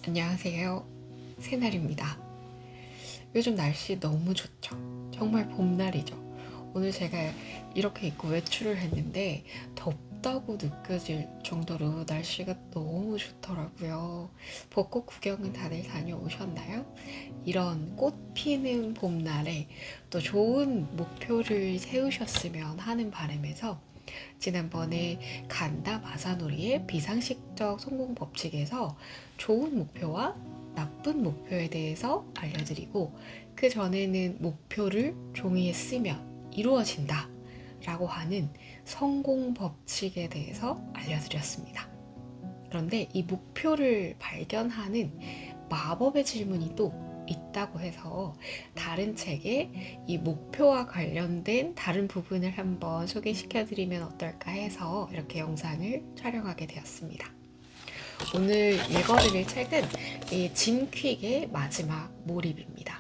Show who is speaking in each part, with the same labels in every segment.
Speaker 1: 안녕하세요. 새날입니다. 요즘 날씨 너무 좋죠? 정말 봄날이죠. 오늘 제가 이렇게 입고 외출을 했는데 덥다고 느껴질 정도로 날씨가 너무 좋더라고요. 벚꽃 구경은 다들 다녀오셨나요? 이런 꽃 피는 봄날에 또 좋은 목표를 세우셨으면 하는 바람에서 지난번에 간다 마사놀이의 비상식적 성공 법칙에서 좋은 목표와 나쁜 목표에 대해서 알려드리고, 그 전에는 목표를 종이에 쓰면 이루어진다 라고 하는 성공 법칙에 대해서 알려드렸습니다. 그런데 이 목표를 발견하는 마법의 질문이 또 있다고 해서 다른 책에 이 목표와 관련된 다른 부분을 한번 소개시켜 드리면 어떨까 해서 이렇게 영상을 촬영하게 되었습니다. 오늘 읽어드릴 책은 이 짐 퀵의 마지막 몰입입니다.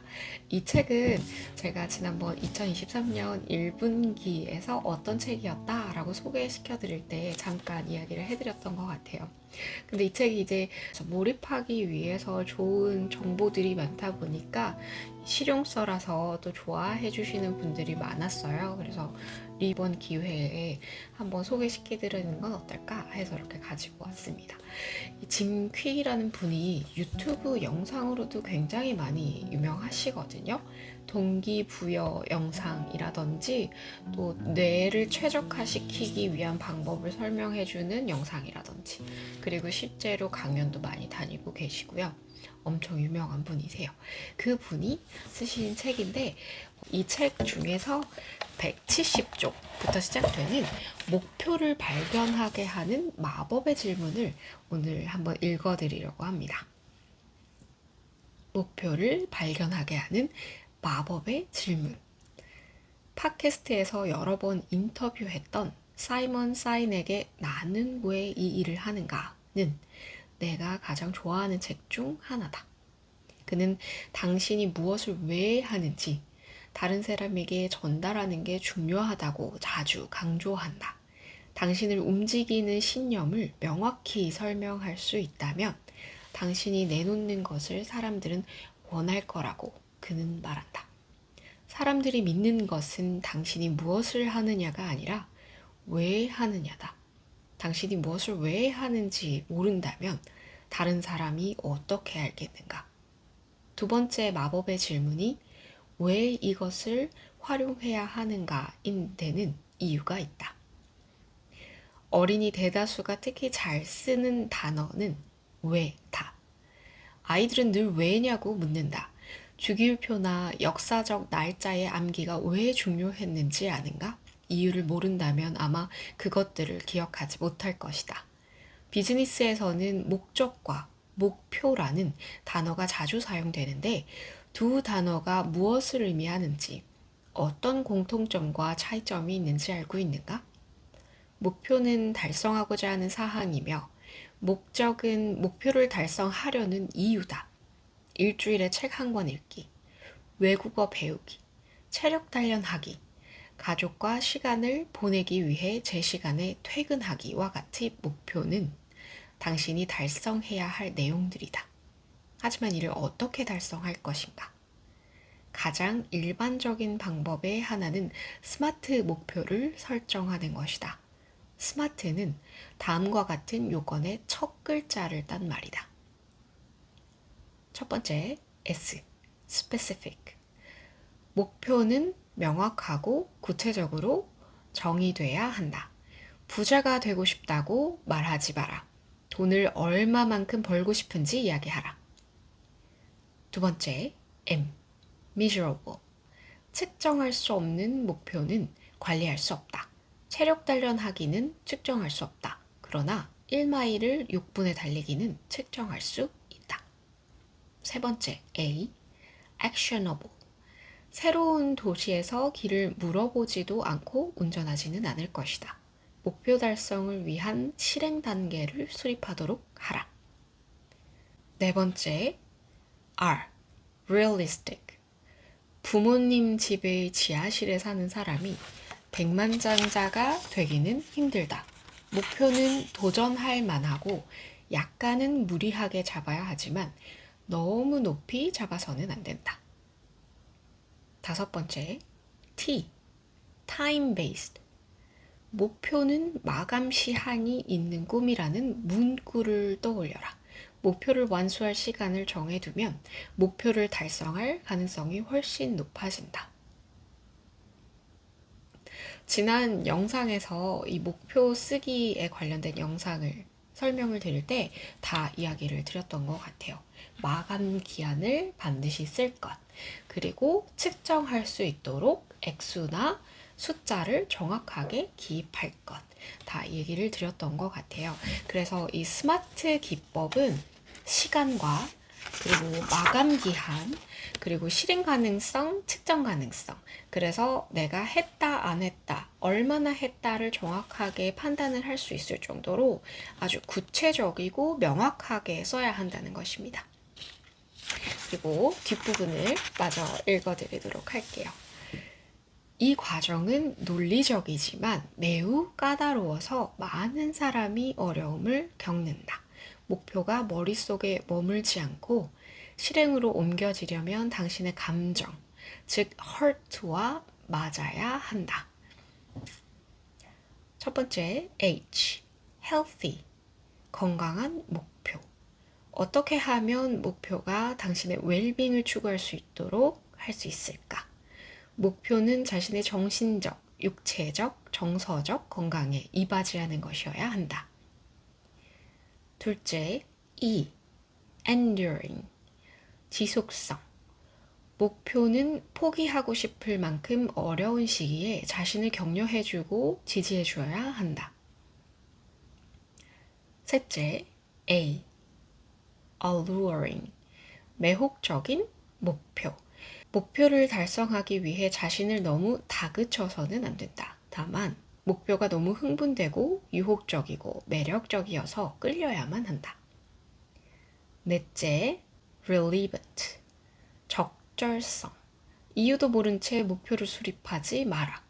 Speaker 1: 이 책은 제가 지난번 2023년 1분기에서 어떤 책이었다라고 소개시켜드릴 때 잠깐 이야기를 해드렸던 것 같아요. 근데 이 책이 이제 몰입하기 위해서 좋은 정보들이 많다 보니까 실용서라서 또 좋아해 주시는 분들이 많았어요. 그래서 이번 기회에 한번 소개시켜드리는 건 어떨까 해서 이렇게 가지고 왔습니다. 짐 퀵이라는 분이 유튜브 영상으로도 굉장히 많이 유명하시거든요. 동기부여 영상이라든지 또 뇌를 최적화시키기 위한 방법을 설명해주는 영상이라든지, 그리고 실제로 강연도 많이 다니고 계시고요. 엄청 유명한 분이세요. 그 분이 쓰신 책인데, 이 책 중에서 170쪽부터 시작되는 목표를 발견하게 하는 마법의 질문을 오늘 한번 읽어드리려고 합니다. 목표를 발견하게 하는 마법의 질문. 팟캐스트에서 여러 번 인터뷰했던 사이먼 사인에게 나는 왜 이 일을 하는가는 내가 가장 좋아하는 책 중 하나다. 그는 당신이 무엇을 왜 하는지 다른 사람에게 전달하는 게 중요하다고 자주 강조한다. 당신을 움직이는 신념을 명확히 설명할 수 있다면 당신이 내놓는 것을 사람들은 원할 거라고 그는 말한다. 사람들이 믿는 것은 당신이 무엇을 하느냐가 아니라 왜 하느냐다. 당신이 무엇을 왜 하는지 모른다면 다른 사람이 어떻게 알겠는가? 두 번째 마법의 질문이 왜 이것을 활용해야 하는가인 데는 이유가 있다. 어린이 대다수가 특히 잘 쓰는 단어는 왜다. 아이들은 늘 왜냐고 묻는다. 주기율표나 역사적 날짜의 암기가 왜 중요했는지 아는가? 이유를 모른다면 아마 그것들을 기억하지 못할 것이다. 비즈니스에서는 목적과 목표라는 단어가 자주 사용되는데 두 단어가 무엇을 의미하는지, 어떤 공통점과 차이점이 있는지 알고 있는가? 목표는 달성하고자 하는 사항이며 목적은 목표를 달성하려는 이유다. 일주일에 책 한 권 읽기, 외국어 배우기, 체력 단련하기, 가족과 시간을 보내기 위해 제 시간에 퇴근하기와 같은 목표는 당신이 달성해야 할 내용들이다. 하지만 이를 어떻게 달성할 것인가? 가장 일반적인 방법의 하나는 스마트 목표를 설정하는 것이다. 스마트는 다음과 같은 요건의 첫 글자를 딴 말이다. 첫 번째, S, specific. 목표는 명확하고 구체적으로 정의돼야 한다. 부자가 되고 싶다고 말하지 마라. 돈을 얼마만큼 벌고 싶은지 이야기하라. 두 번째, M, measurable. 측정할 수 없는 목표는 관리할 수 없다. 체력 단련하기는 측정할 수 없다. 그러나 1마일을 6분에 달리기는 측정할 수 있다. 세 번째, A, actionable. 새로운 도시에서 길을 물어보지도 않고 운전하지는 않을 것이다. 목표 달성을 위한 실행 단계를 수립하도록 하라. 네 번째, R, realistic. 부모님 집의 지하실에 사는 사람이 백만장자가 되기는 힘들다. 목표는 도전할 만하고 약간은 무리하게 잡아야 하지만 너무 높이 잡아서는 안 된다. 5번째, T, time-based. 목표는 마감 시한이 있는 꿈이라는 문구를 떠올려라. 목표를 완수할 시간을 정해두면 목표를 달성할 가능성이 훨씬 높아진다. 지난 영상에서 이 목표 쓰기에 관련된 영상을 설명을 드릴 때 다 이야기를 드렸던 것 같아요. 마감 기한을 반드시 쓸 것, 그리고 측정할 수 있도록 액수나 숫자를 정확하게 기입할 것, 다 얘기를 드렸던 것 같아요. 그래서 이 스마트 기법은 시간과 그리고 마감 기한, 그리고 실행 가능성, 측정 가능성. 그래서 내가 했다, 안 했다, 얼마나 했다를 정확하게 판단을 할 수 있을 정도로 아주 구체적이고 명확하게 써야 한다는 것입니다. 그리고 뒷부분을 마저 읽어드리도록 할게요. 이 과정은 논리적이지만 매우 까다로워서 많은 사람이 어려움을 겪는다. 목표가 머릿속에 머물지 않고 실행으로 옮겨지려면 당신의 감정, 즉 heart와 맞아야 한다. 첫 번째, H, healthy, 건강한 목표. 어떻게 하면 목표가 당신의 웰빙을 추구할 수 있도록 할 수 있을까? 목표는 자신의 정신적, 육체적, 정서적 건강에 이바지하는 것이어야 한다. 둘째, E, enduring, 지속성. 목표는 포기하고 싶을 만큼 어려운 시기에 자신을 격려해주고 지지해줘야 한다. 셋째, A, alluring, 매혹적인 목표. 목표를 달성하기 위해 자신을 너무 다그쳐서는 안 된다. 다만 목표가 너무 흥분되고 유혹적이고 매력적이어서 끌려야만 한다. 넷째, relevant, 적절성. 이유도 모른 채 목표를 수립하지 마라.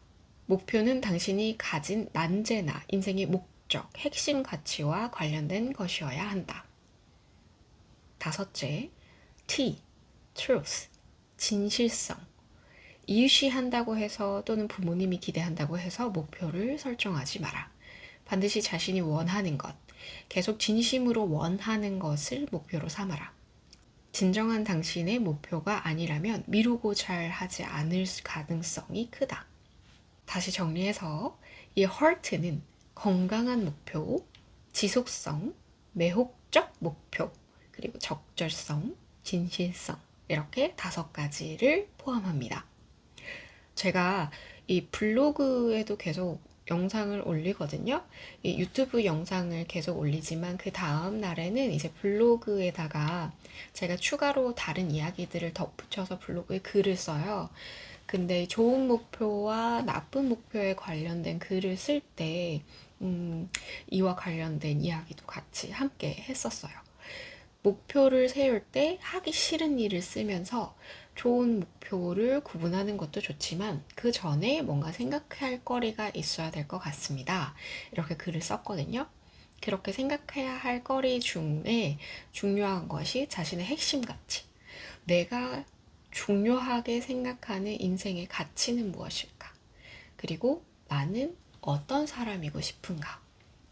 Speaker 1: 목표는 당신이 가진 난제나 인생의 목적, 핵심 가치와 관련된 것이어야 한다. 다섯째, T, truth, 진실성. 이유시한다고 해서 또는 부모님이 기대한다고 해서 목표를 설정하지 마라. 반드시 자신이 원하는 것, 계속 진심으로 원하는 것을 목표로 삼아라. 진정한 당신의 목표가 아니라면 미루고 잘 하지 않을 가능성이 크다. 다시 정리해서 이 heart는 건강한 목표, 지속성, 매혹적 목표, 그리고 적절성, 진실성, 이렇게 5가지를 포함합니다. 제가 이 블로그에도 계속 영상을 올리거든요. 이 유튜브 영상을 계속 올리지만 그 다음 날에는 이제 블로그에다가 제가 추가로 다른 이야기들을 덧붙여서 블로그에 글을 써요. 근데 좋은 목표와 나쁜 목표에 관련된 글을 쓸 때 이와 관련된 이야기도 같이 함께 했었어요. 목표를 세울 때 하기 싫은 일을 쓰면서 좋은 목표를 구분하는 것도 좋지만 그 전에 뭔가 생각할 거리가 있어야 될 것 같습니다. 이렇게 글을 썼거든요. 그렇게 생각해야 할 거리 중에 중요한 것이 자신의 핵심 가치. 내가 중요하게 생각하는 인생의 가치는 무엇일까? 그리고 나는 어떤 사람이고 싶은가?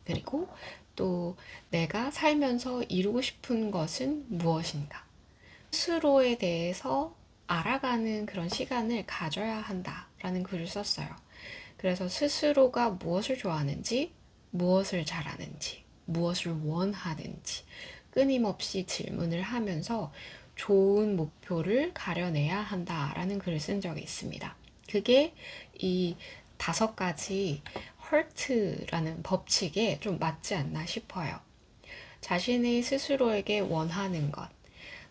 Speaker 1: 그리고 또 내가 살면서 이루고 싶은 것은 무엇인가? 스스로에 대해서 알아가는 그런 시간을 가져야 한다라는 글을 썼어요. 그래서 스스로가 무엇을 좋아하는지, 무엇을 잘하는지, 무엇을 원하는지 끊임없이 질문을 하면서 좋은 목표를 가려내야 한다라는 글을 쓴 적이 있습니다. 그게 이 5가지 HERT라는 법칙에 좀 맞지 않나 싶어요. 자신의 스스로에게 원하는 것,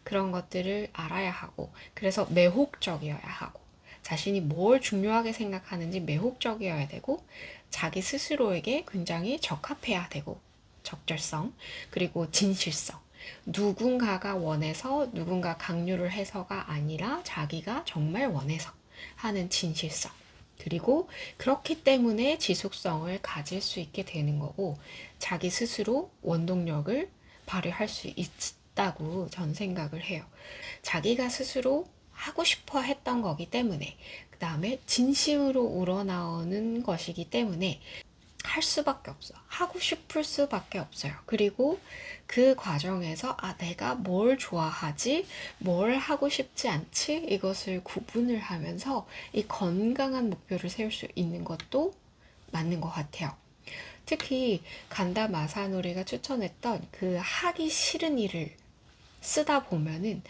Speaker 1: 그런 것들을 알아야 하고, 그래서 매혹적이어야 하고, 자신이 뭘 중요하게 생각하는지 매혹적이어야 되고, 자기 스스로에게 굉장히 적합해야 되고, 적절성, 그리고 진실성. 누군가가 원해서 누군가 강요를 해서가 아니라 자기가 정말 원해서 하는 진실성. 그리고 그렇기 때문에 지속성을 가질 수 있게 되는 거고, 자기 스스로 원동력을 발휘할 수 있다고 전 생각을 해요. 자기가 스스로 하고 싶어 했던 거기 때문에, 그 다음에 진심으로 우러나오는 것이기 때문에 할 수밖에 없어. 하고 싶을 수밖에 없어요. 그리고 그 과정에서 내가 뭘 좋아하지, 뭘 하고 싶지 않지, 이것을 구분을 하면서 이 건강한 목표를 세울 수 있는 것도 맞는 것 같아요. 특히 간다 마사노리가 추천했던 그 하기 싫은 일을 쓰다 보면은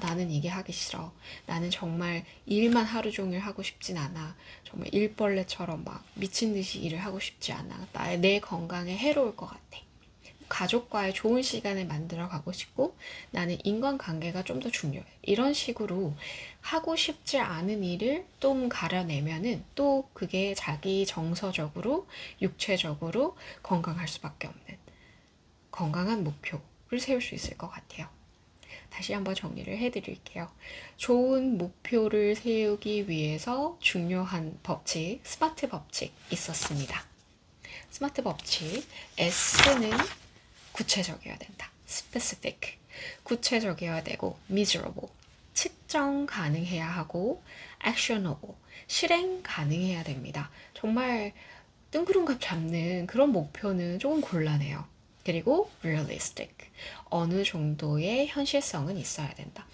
Speaker 1: 나는 이게 하기 싫어. 나는 정말 일만 하루 종일 하고 싶진 않아. 정말 일벌레처럼 막 미친 듯이 일을 하고 싶지 않아. 내 건강에 해로울 것 같아. 가족과의 좋은 시간을 만들어 가고 싶고 나는 인간관계가 좀 더 중요해. 이런 식으로 하고 싶지 않은 일을 좀 가려내면은 또 그게 자기 정서적으로 육체적으로 건강할 수밖에 없는 건강한 목표를 세울 수 있을 것 같아요. 다시 한번 정리를 해드릴게요. 좋은 목표를 세우기 위해서 중요한 법칙, 스마트 법칙 있었습니다. 스마트 법칙, S는 구체적이어야 된다. specific, 구체적이어야 되고 measurable, 측정 가능해야 하고 actionable, 실행 가능해야 됩니다. 정말 뜬구름갑 잡는 그런 목표는 조금 곤란해요. 그리고 realistic, 어느 정도의 현실성은 있어야 된다.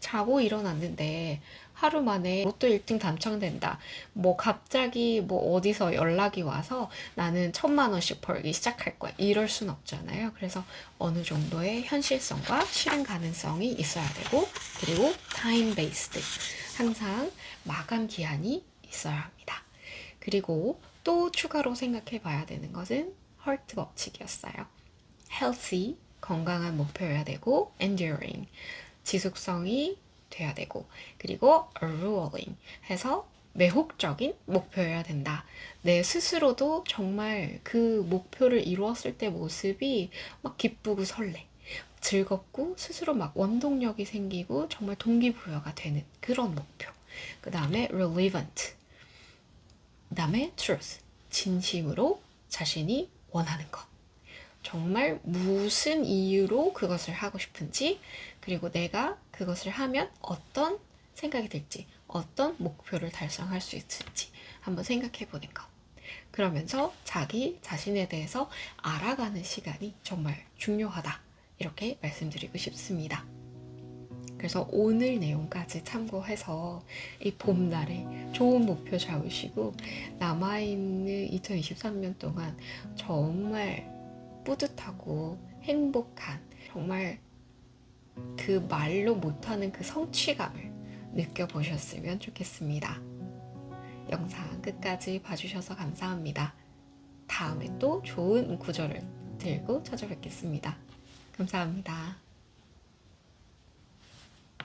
Speaker 1: 자고 일어났는데 하루 만에 로또 1등 당첨된다. 뭐 갑자기 뭐 어디서 연락이 와서 나는 1,000,000원씩 벌기 시작할 거야. 이럴 순 없잖아요. 그래서 어느 정도의 현실성과 실행 가능성이 있어야 되고, 그리고 time based, 항상 마감 기한이 있어야 합니다. 그리고 또 추가로 생각해 봐야 되는 것은 헐트 법칙이었어요. healthy, 건강한 목표여야 되고, enduring, 지속성이 돼야 되고, 그리고 alluring 해서 매혹적인 목표여야 된다. 내 스스로도 정말 그 목표를 이루었을 때 모습이 막 기쁘고 설레. 즐겁고 스스로 막 원동력이 생기고 정말 동기부여가 되는 그런 목표. 그 다음에 relevant. 그 다음에 truth. 진심으로 자신이 원하는 것. 정말 무슨 이유로 그것을 하고 싶은지, 그리고 내가 그것을 하면 어떤 생각이 들지, 어떤 목표를 달성할 수 있을지 한번 생각해 보는 것. 그러면서 자기 자신에 대해서 알아가는 시간이 정말 중요하다. 이렇게 말씀드리고 싶습니다. 그래서 오늘 내용까지 참고해서 이 봄날에 좋은 목표 잡으시고 남아있는 2023년 동안 정말 뿌듯하고 행복한, 정말 그 말로 못하는 그 성취감을 느껴보셨으면 좋겠습니다. 영상 끝까지 봐주셔서 감사합니다. 다음에 또 좋은 구절을 들고 찾아뵙겠습니다. 감사합니다.